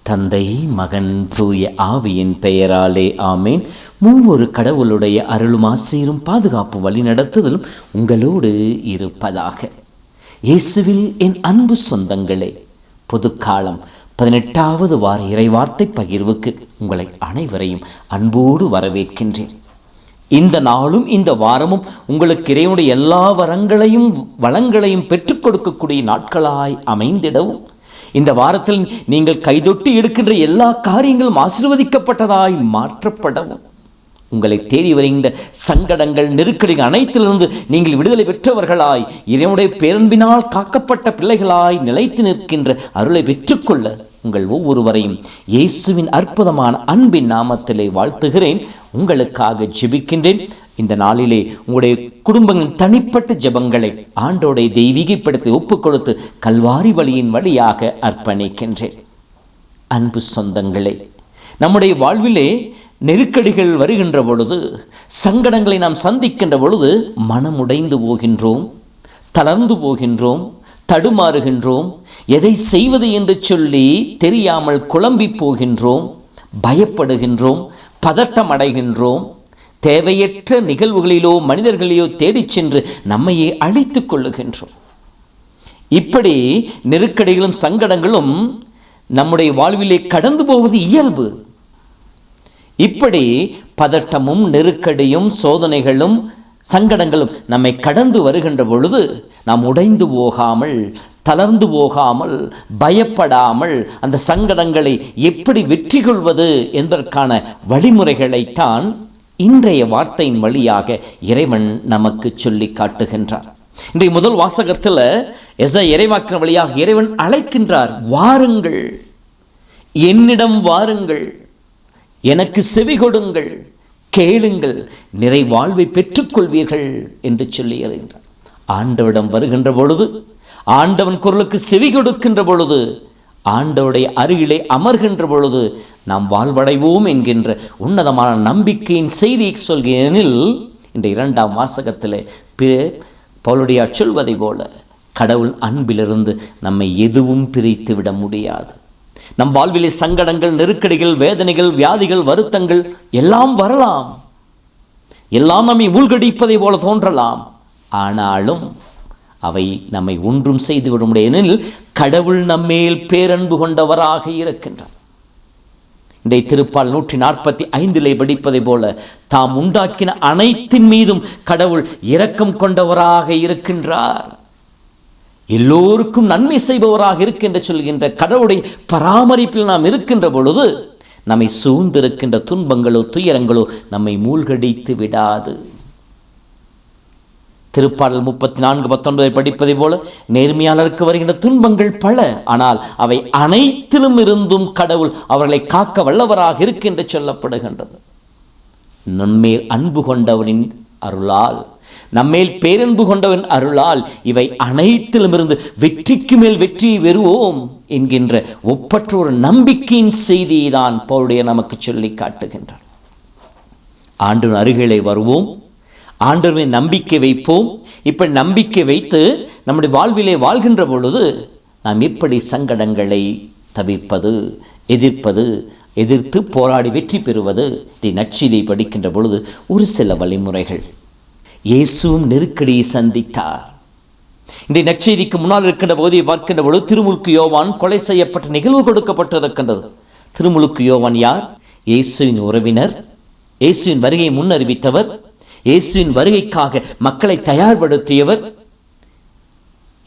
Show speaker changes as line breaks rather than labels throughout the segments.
தந்தை, மகன், தூய ஆவியின் பெயராலே ஆமேன். மூவொரு கடவுளுடைய அருளும் ஆசீரும் பாதுகாப்பு வழி நடத்துதலும் உங்களோடு இருப்பதாக. இயேசுவில் என் அன்பு சொந்தங்களே, பொதுக்காலம் 18வது வார இறைவார்த்தை பகிர்வுக்கு உங்களை அனைவரையும் அன்போடு வரவேற்கின்றேன். இந்த நாளும் இந்த வாரமும் உங்களுக்கு இறைவனுடைய எல்லா வரங்களையும் வளங்களையும் பெற்றுக் கொடுக்கக்கூடிய நாட்களாய் அமைந்திடவும், இந்த வாரத்தில் நீங்கள் கைதொட்டி எடுக்கின்ற எல்லா காரியங்களும் ஆசீர்வதிக்கப்பட்டதாய் மாற்றப்படவும், உங்களை தேடி வருகின்ற சங்கடங்கள், நெருக்கடிகள் அனைத்திலிருந்து நீங்கள் விடுதலை பெற்றவர்களாய், இறைவனுடைய பேரன்பினால் காக்கப்பட்ட பிள்ளைகளாய் நிலைத்து நிற்கின்ற அருளை பெற்றுக்கொள்ள உங்கள் ஒவ்வொருவரையும் இயேசுவின் அற்புதமான அன்பின் நாமத்திலே வாழ்த்துகிறேன். உங்களுக்காக ஜெபிக்கின்றேன். இந்த நாளிலே உங்களுடைய குடும்பங்களின் தனிப்பட்ட ஜெபங்களை ஆண்டோடைய தெய்வீகப்படுத்தி ஒப்புக் கொடுத்து கல்வாரி வழியின் வழியாக அர்ப்பணிக்கின்றேன். அன்பு சொந்தங்களே, நம்முடைய வாழ்விலே நெருக்கடிகள் வருகின்ற பொழுது, சங்கடங்களை நாம் சந்திக்கின்ற பொழுது மனமுடைந்து போகின்றோம், தளர்ந்து போகின்றோம், தடுமாறுகின்றோம். எதை செய்வது என்று சொல்லி தெரியாமல் குழம்பி போகின்றோம், பயப்படுகின்றோம், பதட்டம் அடைகின்றோம். தேவையற்ற நிகழ்வுகளிலோ மனிதர்களையோ தேடிச் சென்று நம்மையே அழித்துக் கொள்ளுகின்றோம். இப்படி நெருக்கடிகளும் சங்கடங்களும் நம்முடைய வாழ்விலே கடந்து போவது இயல்பு. இப்படி பதட்டமும் நெருக்கடியும் சோதனைகளும் சங்கடங்களும் நம்மை கடந்து வருகின்ற பொழுது நாம் உடைந்து போகாமல், தளர்ந்து போகாமல், பயப்படாமல் அந்த சங்கடங்களை எப்படி வெற்றி கொள்வது என்பதற்கான வழிமுறைகளைத்தான் இன்றைய வார்த்தையின் வழியாக இறைவன் நமக்கு சொல்லி காட்டுகின்றார். இன்றைய முதல் வாசகத்தில் எசையா இறைவாக்கின் வழியாக இறைவன் அழைக்கின்றார், வாருங்கள், என்னிடம் வாருங்கள், எனக்கு செவி கொடுங்கள், கேளுங்கள், நிறை வாழ்வை பெற்றுக்கொள்வீர்கள் என்று சொல்லி இறைகின்றார். ஆண்டவரிடம் வருகின்ற பொழுது, ஆண்டவன் குரலுக்கு செவி கொடுக்கின்ற பொழுது, ஆண்டவருடைய அருகிலே அமர்கின்ற பொழுது நாம் வாழ்வடைவோம் என்கின்ற உன்னதமான நம்பிக்கையின் செய்தியை சொல்கிறேனில், இந்த 2ஆம் வாசகத்தில் பவுலுடைய சொல்வதை போல கடவுள் அன்பிலிருந்து நம்மை எதுவும் பிரித்து விட முடியாது. நம் வாழ்விலே சங்கடங்கள், நெருக்கடிகள், வேதனைகள், வியாதிகள், வருத்தங்கள் எல்லாம் வரலாம், எல்லாம் நம்மை மூழ்கடிப்பதை போல தோன்றலாம். ஆனாலும் அவை நம்மை ஒன்றும் செய்துவிட முடியாது. ஏனெனில் கடவுள் நம்மேல் பேரன்பு கொண்டவராக இருக்கின்றார். இன்றைய திருப்பால் 145 படிப்பதை போல தாம் உண்டாக்கின அனைத்தின் மீதும் கடவுள் இரக்கம் கொண்டவராக இருக்கின்றார். எல்லோருக்கும் நன்மை செய்பவராக இருக்கின்ற சொல்கின்ற கடவுளுடைய பராமரிப்பில் நாம் இருக்கின்ற பொழுது நம்மை சூழ்ந்திருக்கின்ற துன்பங்களோ துயரங்களோ நம்மை மூழ்கடித்து விடாது. திருப்பாடல் 34:19 படிப்பதை போல நேர்மையாளருக்கு வருகின்ற துன்பங்கள் பல, ஆனால் அவை அனைத்திலும் இருந்தும் கடவுள் அவர்களை காக்க வல்லவராக இருக்கின்ற சொல்லப்படுகின்றது. நம்மேல் அன்பு கொண்டவனின் அருளால், நம்மேல் பேரன்பு கொண்டவன் அருளால் இவை அனைத்திலும் இருந்து வெற்றிக்கு மேல் வெற்றியை பெறுவோம் என்கின்ற ஒப்பற்ற ஒரு நம்பிக்கையின் செய்தியை தான் பவுலுடைய நமக்கு சொல்லி காட்டுகின்றார். ஆண்டின் அருகிலே வருவோம், ஆண்டவரை நம்பிக்கை வைப்போம். இப்படி நம்பிக்கை வைத்து நம்முடைய வாழ்விலே வாழ்கின்ற பொழுது நாம் எப்படி சங்கடங்களை தவிர்ப்பது, எதிர்ப்பது, எதிர்த்து போராடி வெற்றி பெறுவது, நற்செய்தியை படிக்கின்ற பொழுது ஒரு சில வழிமுறைகள். இயேசுவும் நெருக்கடியை சந்தித்தார். இந்த நற்செய்திக்கு முன்னால் இருக்கின்ற பகுதியை பார்க்கின்ற பொழுது திருமுழுக்கு யோவான் கொலை செய்யப்பட்ட நிகழ்வு கொடுக்கப்பட்டு இருக்கின்றது. திருமுழுக்கு யோவான் யார்? இயேசுவின் உறவினர், இயேசுவின் வருகையை முன்னறிவித்தவர், இயேசுவின் வருகைக்காக மக்களை தயார்படுத்தியவர்.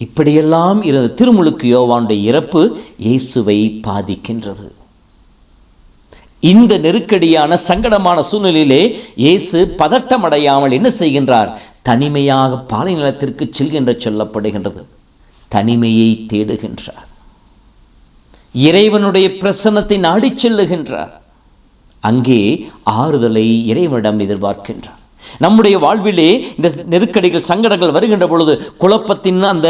இப்படியெல்லாம் இருந்த திருமுழுக்கு யோவானுடைய இறப்பு இயேசுவை பாதிக்கின்றது. இந்த நெருக்கடியான சங்கடமான சூழ்நிலையிலே இயேசு பதட்டம் அடையாமல் என்ன செய்கின்றார்? தனிமையாக பாலை நிலத்திற்கு செல்கின்ற சொல்லப்படுகின்றது. தனிமையை தேடுகின்றார், இறைவனுடைய பிரசன்னத்தை நாடி செல்லுகின்றார். அங்கே ஆறுதலை இறைவனிடம் எதிர்பார்க்கின்றார். நம்முடைய வாழ்விலே இந்த நெருக்கடிகள், சங்கடங்கள் வருகின்ற பொழுது குழப்பத்தின் அந்த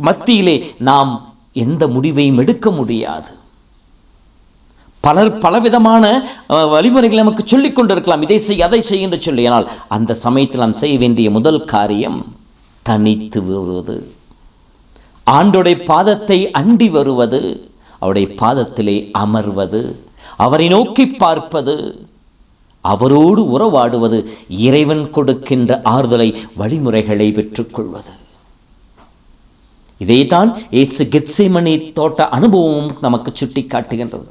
மத்தியிலே நாம் எந்த முடிவையும் எடுக்க முடியாது. பலர் பலவிதமான வழிமுறைகளை நமக்கு சொல்லிக் கொண்டிருக்கலாம், இதை செய் அதை செய் என்று சொல்லி. ஆனால் அந்த சமயத்தில் நாம் செய்ய வேண்டிய முதல் காரியம் தனித்து வருவது, ஆண்டோடைய பாதத்தை அண்டி வருவது, அவருடைய பாதத்திலே அமர்வது, அவரை நோக்கி பார்ப்பது, அவரோடு உறவாடுவது, இறைவன் கொடுக்கின்ற ஆறுதலை, வழிமுறைகளை பெற்றுக்கொள்வது. இதைத்தான் இயேசு கெத்சேமனி தோட்ட அனுபவமும் நமக்கு சுட்டி காட்டுகின்றது.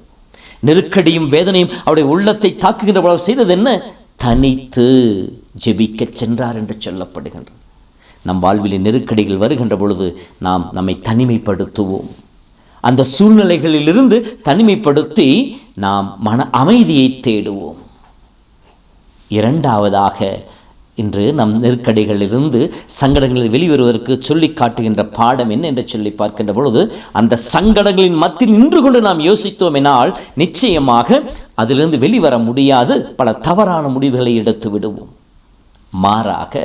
நெருக்கடியும் வேதனையும் அவருடைய உள்ளத்தை தாக்குகின்ற பொழுது செய்தது என்ன? தனித்து ஜெபிக்க சென்றார் என்று சொல்லப்படுகின்றது. நம் வாழ்வில் நெருக்கடிகள் வருகின்ற பொழுது நாம் நம்மை தனிமைப்படுத்துவோம். அந்த சூழ்நிலைகளிலிருந்து தனிமைப்படுத்தி நாம் மன அமைதியை தேடுவோம். இரண்டாவதாக, இன்று நம் நெருக்கடிகளிலிருந்து சங்கடங்களில் வெளிவருவதற்கு சொல்லி காட்டுகின்ற பாடம் என்ன என்று சொல்லி பார்க்கின்ற பொழுது, அந்த சங்கடங்களின் மத்தியில் நின்று கொண்டு நாம் யோசித்தோம் எனால் நிச்சயமாக அதிலிருந்து வெளிவர முடியாது. பல தவறான முடிவுகளை எடுத்து விடுவோம். மாறாக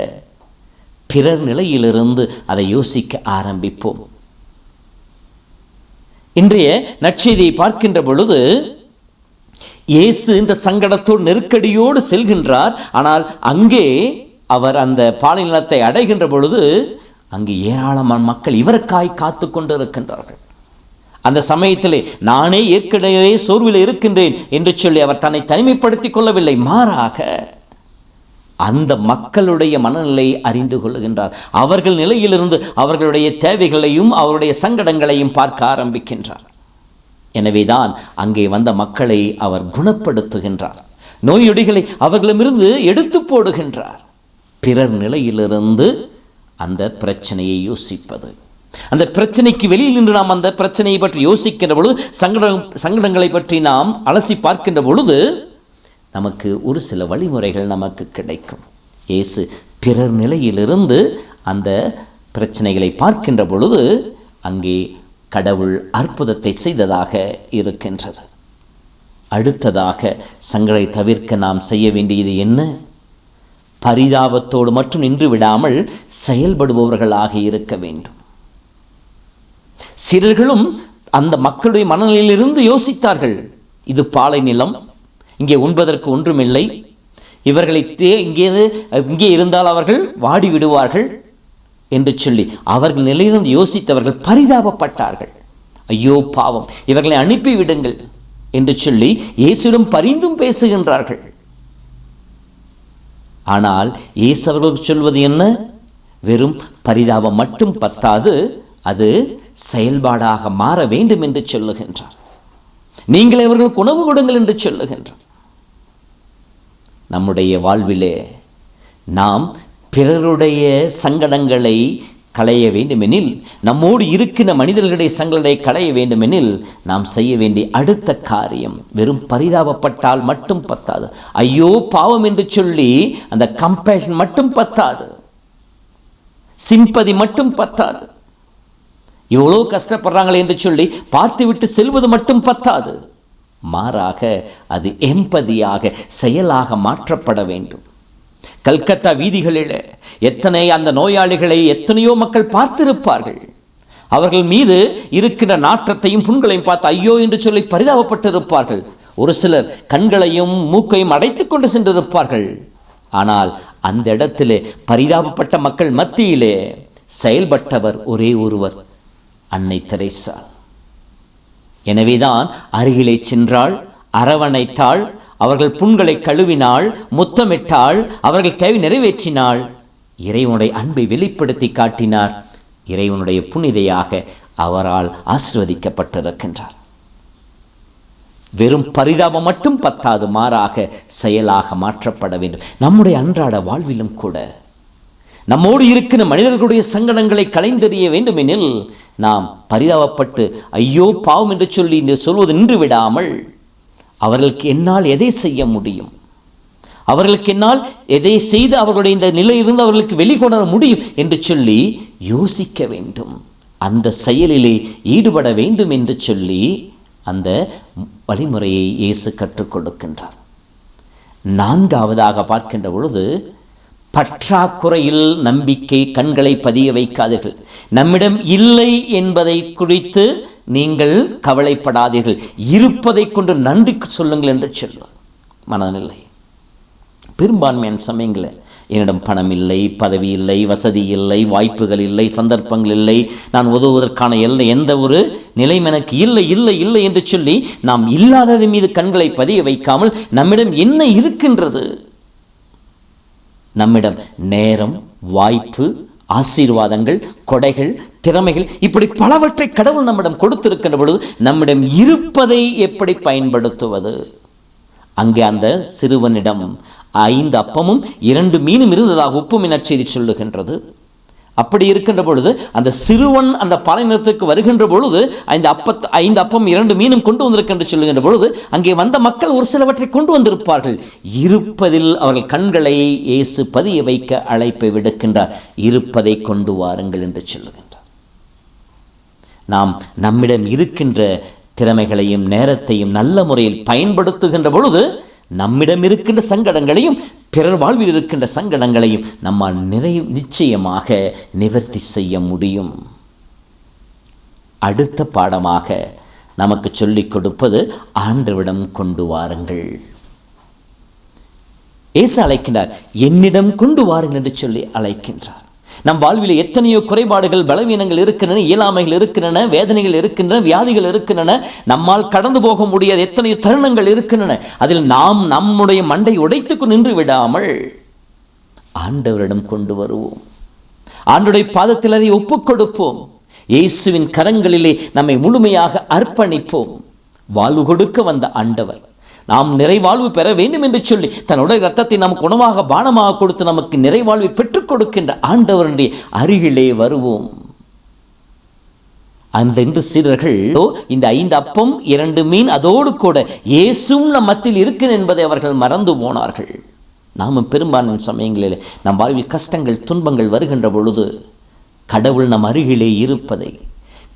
பிறர் நிலையிலிருந்து அதை யோசிக்க ஆரம்பிப்போம். இன்றைய நற்செய்தியை பார்க்கின்ற பொழுது இயேசு இந்த சங்கடத்தோடு நெருக்கடியோடு செல்கின்றார். ஆனால் அங்கே அவர் அந்த பாலை நிலத்தை அடைகின்ற பொழுது அங்கு ஏராளமான மக்கள் இவருக்காய் காத்து கொண்டு இருக்கின்றார்கள். அந்த சமயத்திலே நானே ஏற்கனவே சோர்வில் இருக்கின்றேன் என்று சொல்லி அவர் தன்னை தனிமைப்படுத்திக் கொள்ளவில்லை. மாறாக அந்த மக்களுடைய மனநிலையை அறிந்து கொள்கின்றார். அவர்கள் நிலையிலிருந்து அவர்களுடைய தேவைகளையும் அவருடைய சங்கடங்களையும் பார்க்க ஆரம்பிக்கின்றார். எனவேதான் அங்கே வந்த மக்களை அவர் குணப்படுத்துகின்றார். நோயொடிகளை அவர்களிடமிருந்து எடுத்து போடுகின்றார். பிறர் நிலையிலிருந்து அந்த பிரச்சனையை யோசிப்பது, அந்த பிரச்சனைக்கு வெளியில் நின்று நாம் அந்த பிரச்சனையை பற்றி யோசிக்கின்ற பொழுது, சங்கடங்களை பற்றி நாம் அலசி பார்க்கின்ற பொழுது நமக்கு ஒரு சில வழிமுறைகள் நமக்கு கிடைக்கும். இயேசு பிறர் நிலையிலிருந்து அந்த பிரச்சனைகளை பார்க்கின்ற பொழுது அங்கே கடவுள் அற்புதத்தை செய்ததாக இருக்கின்றது. அடுத்ததாக சங்கடத்தை தவிர்க்க நாம் செய்ய வேண்டியது என்ன? பரிதாபத்தோடு மட்டும் நின்று விடாமல் செயல்படுபவர்களாக இருக்க வேண்டும். சிலர்களும் அந்த மக்களுடைய மனநிலையிலிருந்து யோசித்தார்கள், இது பாலை நிலம், இங்கே உண்பதற்கு ஒன்றுமில்லை, இவர்களை இங்கே இருந்தால் அவர்கள் வாடி விடுவார்கள் என்று சொல்லி அவர்கள் நிலையிலிருந்து யோசித்தவர்கள் பரிதாபப்பட்டார்கள். ஐயோ பாவம், இவர்களை அனுப்பிவிடுங்கள் என்று சொல்லி இயேசுவிடம் பரிந்தும் பேசுகின்றார்கள். ஆனால் இயேசு அவர்களுக்கு சொல்வது என்ன? வெறும் பரிதாபம் மட்டும் பத்தாது, அது செயல்பாடாக மாற வேண்டும் என்று சொல்லுகின்றார். நீங்களே அவர்களுக்கு உணவு கொடுங்கள் என்று சொல்லுகின்றார். நம்முடைய வாழ்விலே நாம் பிறருடைய சங்கடங்களை களைய வேண்டுமெனில், நம்மோடு இருக்கின்ற மனிதர்களுடைய சங்கடங்களை களைய வேண்டுமெனில் நாம் செய்ய வேண்டிய அடுத்த காரியம் வெறும் பரிதாபப்பட்டால் மட்டும் பத்தாது. ஐயோ பாவம் என்று சொல்லி அந்த கம்பேஷன் மட்டும் பத்தாது, சிம்பதி மட்டும் பத்தாது. இவ்வளோ கஷ்டப்படுறாங்களே என்று சொல்லி பார்த்துவிட்டு செல்வது மட்டும் பத்தாது. மாறாக அது எம்பதியாக, செயலாக மாற்றப்பட வேண்டும். கல்கத்தா வீதிகளில் எத்தனை அந்த நோயாளிகளை எத்தனையோ மக்கள் பார்த்திருப்பார்கள். அவர்கள் மீது இருக்கின்ற நாற்றத்தையும் புண்களையும் பார்த்து ஐயோ என்று சொல்லி பரிதாபப்பட்டிருப்பார்கள். ஒரு சிலர் கண்களையும் மூக்கையும் அடைத்துக் கொண்டு சென்றிருப்பார்கள். ஆனால் அந்த இடத்திலே பரிதாபப்பட்ட மக்கள் மத்தியிலே செயல்பட்டவர் ஒரே ஒருவர், அன்னை தெரேசா. எனவேதான் அருகிலே சென்றாள், அரவணைத்தாள், அவர்கள் புண்களை கழுவினாள், முத்தமிட்டாள், அவர்கள் தேவை நிறைவேற்றினாள், இறைவனுடைய அன்பை வெளிப்படுத்தி காட்டினார். இறைவனுடைய புனிதையாக அவரால் ஆசீர்வதிக்கப்பட்டிருக்கின்றார். வெறும் பரிதாபம் மட்டும் பத்தாது, மாறாக செயலாக மாற்றப்பட வேண்டும். நம்முடைய அன்றாட வாழ்விலும் கூட நம்மோடு இருக்கிற மனிதர்களுடைய சங்கடங்களை களைந்தெறிய வேண்டுமெனில் நாம் பரிதாபப்பட்டு ஐயோ பாவம் என்று சொல்லி சொல்வது நின்று விடாமல், அவர்களுக்கு என்னால் எதை செய்ய முடியும், அவர்களுக்கு என்னால் எதை செய்து அவர்களுடைய இந்த நிலையிலிருந்து அவர்களுக்கு வெளிக்கொணர முடியும் என்று சொல்லி யோசிக்க வேண்டும். அந்த செயலிலே ஈடுபட வேண்டும் என்று சொல்லி அந்த வழிமுறையை இயேசு கற்றுக் கொடுக்கின்றார். நான்காவதாக பார்க்கின்ற பொழுது பற்றாக்குறையில் நம்பிக்கை கண்களை பதிய வைக்காதீர்கள். நம்மிடம் இல்லை என்பதை குறித்து நீங்கள் கவலைப்படாதீர்கள். இருப்பதை கொண்டு நன்றி சொல்லுங்கள் என்று சொல்வார் மனநிலை. பெரும்பான்மையான சமயங்களில் என்னிடம் பணம் இல்லை, பதவி இல்லை, வசதி இல்லை, வாய்ப்புகள் இல்லை, சந்தர்ப்பங்கள் இல்லை, நான் உதவுவதற்கான எந்த ஒரு நிலையும் எனக்கு இல்லை இல்லை இல்லை என்று சொல்லி நாம் இல்லாதது மீது கண்களை பதிய வைக்காமல் நம்மிடம் என்ன இருக்கின்றது, நம்மிடம் நேரம், வாய்ப்பு, ஆசீர்வாதங்கள், கொடைகள், திறமைகள், இப்படி பலவற்றை கடவுள் நம்மிடம் கொடுத்திருக்கின்ற பொழுது நம்மிடம் இருப்பதை எப்படி பயன்படுத்துவது? அங்கே அந்த சிறுவனிடம் 5 அப்பமும் 2 மீனும் இருந்ததாக உப்புமின் நற்செய்தி சொல்லுகின்றது. அப்படி இருக்கின்ற பொழுது அந்த சிறுவன் அந்த பாலைநிலத்திற்கு வருகின்ற பொழுது 5 அப்பம் 2 மீனும் கொண்டு வந்திருக்கின்ற சொல்லுகின்ற பொழுது அங்கே வந்த மக்கள் ஒரு சிலவற்றை கொண்டு வந்திருப்பார்கள். இருப்பதில் அவர்கள் கண்களை இயேசு பதிய வைக்க அழைப்பை விடுக்கின்றார். இருப்பதை கொண்டு வாருங்கள் என்று சொல்லுகின்றார். நாம் நம்மிடம் இருக்கின்ற திறமைகளையும் நேரத்தையும் நல்ல முறையில் பயன்படுத்துகின்ற பொழுது நம்மிடம் இருக்கின்ற சங்கடங்களையும் பிறர் வாழ்வில் இருக்கின்ற சங்கடங்களையும் நம்மால் நிச்சயமாக நிவர்த்தி செய்ய முடியும். அடுத்த பாடமாக நமக்கு சொல்லிக் கொடுப்பது ஆண்டவரிடம் கொண்டு வாருங்கள். இயேசு அழைக்கின்றார், என்னிடம் கொண்டு வாருங்கள் என்று சொல்லி அழைக்கின்றார். நம் வாழ்வில் எத்தனையோ குறைபாடுகள், பலவீனங்கள் இருக்கின்றன, இயலாமைகள் இருக்கின்றன, வேதனைகள் இருக்கின்றன, வியாதிகள் இருக்கின்றன, நம்மால் கடந்து போக முடியாத எத்தனையோ தருணங்கள் இருக்கின்றன. அதில் நாம் நம்முடைய மண்டை உடைத்துக்கு நின்று விடாமல் ஆண்டவரிடம் கொண்டு வருவோம். ஆண்டவருடைய பாதத்தில் அதை ஒப்புக் கொடுப்போம். இயேசுவின் கரங்களிலே நம்மை முழுமையாக அர்ப்பணிப்போம். வாழ்வு கொடுக்க வந்த ஆண்டவர் நாம் நிறைவாழ்வு பெற வேண்டும் என்று சொல்லி தன்னுடைய இரத்தத்தை நமக்கு உணவாக பானமாக கொடுத்து நமக்கு நிறைவாழ்வை பெற்றுக் கொடுக்கின்ற ஆண்டவருடைய அருகிலே வருவோம். அந்த 2 சீடர்கள் இந்த 5 அப்பம் 2 மீன் அதோடு கூட இயேசுவும் நம் மத்தியில் இருக்கிறார் என்பதை அவர்கள் மறந்து போனார்கள். நாமும் பெரும்பாலான சமயங்களில் நம் வாழ்வில் கஷ்டங்கள், துன்பங்கள் வருகின்ற பொழுது கடவுள் நம் அருகிலே இருப்பதை,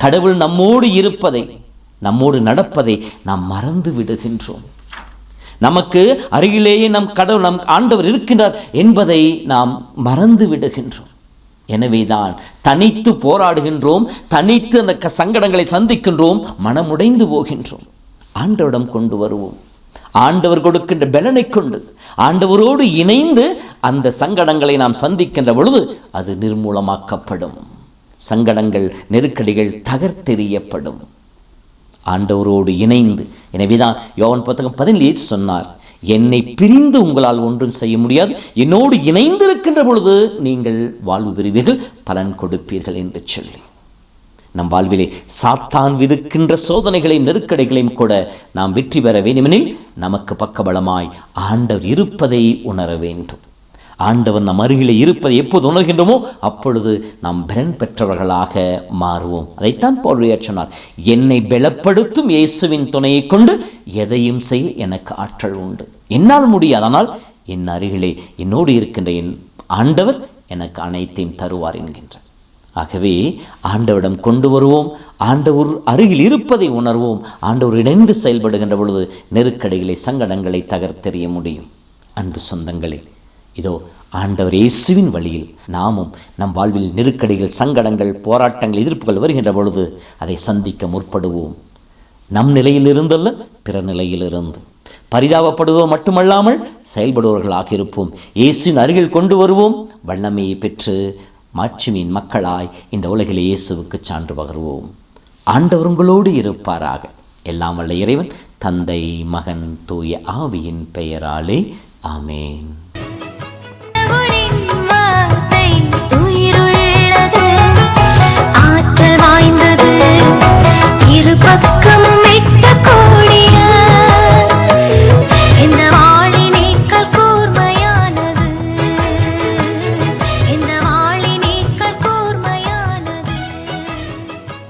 கடவுள் நம்மோடு இருப்பதை, நம்மோடு நடப்பதை நாம் மறந்து விடுகின்றோம். நமக்கு அருகிலேயே நம் கடவுள், நம் ஆண்டவர் இருக்கின்றார் என்பதை நாம் மறந்து விடுகின்றோம். எனவேதான் தனித்து போராடுகின்றோம், தனித்து அந்த சங்கடங்களை சந்திக்கின்றோம், மனமுடைந்து போகின்றோம். ஆண்டவரிடம் கொண்டு வருவோம். ஆண்டவர் கொடுக்கின்ற பலனை கொண்டு ஆண்டவரோடு இணைந்து அந்த சங்கடங்களை நாம் சந்திக்கின்ற பொழுது அது நிர்மூலமாக்கப்படும். சங்கடங்கள், நெருக்கடிகள் தகர்த்தெறியப்படும் ஆண்டவரோடு இணைந்து. எனவேதான் யோவான் 10:17 சொன்னார், என்னை பிரிந்து உங்களால் ஒன்றும் செய்ய முடியாது, என்னோடு இணைந்திருக்கின்ற பொழுது நீங்கள் வாழ்வு பெறுவீர்கள், பலன் கொடுப்பீர்கள் என்று சொல்லி நம் வாழ்விலே சாத்தான் விடுக்கின்ற சோதனைகளையும் நெருக்கடிகளையும் கூட நாம் வெற்றி பெற வேண்டுமெனில் நமக்கு பக்கபலமாய் ஆண்டவர் இருப்பதை உணர வேண்டும். ஆண்டவர் நம் அருகிலே இருப்பதை எப்போது உணர்கின்றோமோ அப்பொழுது நாம் பலன் பெற்றவர்களாக மாறுவோம். அதைத்தான் பவுல் சொன்னார், என்னை பலப்படுத்தும் இயேசுவின் துணையை கொண்டு எதையும் செய்ய எனக்கு ஆற்றல் உண்டு. என்னால் முடியாது, ஆனால் என் அருகிலே என்னோடு இருக்கின்ற என் ஆண்டவர் எனக்கு அனைத்தையும் தருவார் என்கின்றார். ஆகவே ஆண்டவரிடம் கொண்டு வருவோம். ஆண்டவர் அருகில் இருப்பதை உணர்வோம். ஆண்டவர் இணைந்து செயல்படுகின்ற பொழுது நெருக்கடிகளை, சங்கடங்களை தகர்த்தெறிய முடியும். அன்பு சொந்தங்களே, இதோ ஆண்டவர் இயேசுவின் வழியில் நாமும் நம் வாழ்வில் நெருக்கடிகள், சங்கடங்கள், போராட்டங்கள், எதிர்ப்புகள் வருகின்ற பொழுது அதை சந்திக்க முற்படுவோம். நம் நிலையில் இருந்தல்ல, பிற நிலையில் இருந்து பரிதாபப்படுவோம் மட்டுமல்லாமல் செயல்படுவர்களாக இருப்போம். இயேசுவின் அருகில் கொண்டு வருவோம். வல்லமையை பெற்று மாட்சிமின் மக்களாய் இந்த உலகிலே இயேசுவுக்கு சான்று பகர்வோம். ஆண்டவர் உங்களோடு இருப்பாராக. எல்லாம் வல்ல இறைவன், தந்தை, மகன், தூய ஆவியின் பெயராலே ஆமேன்.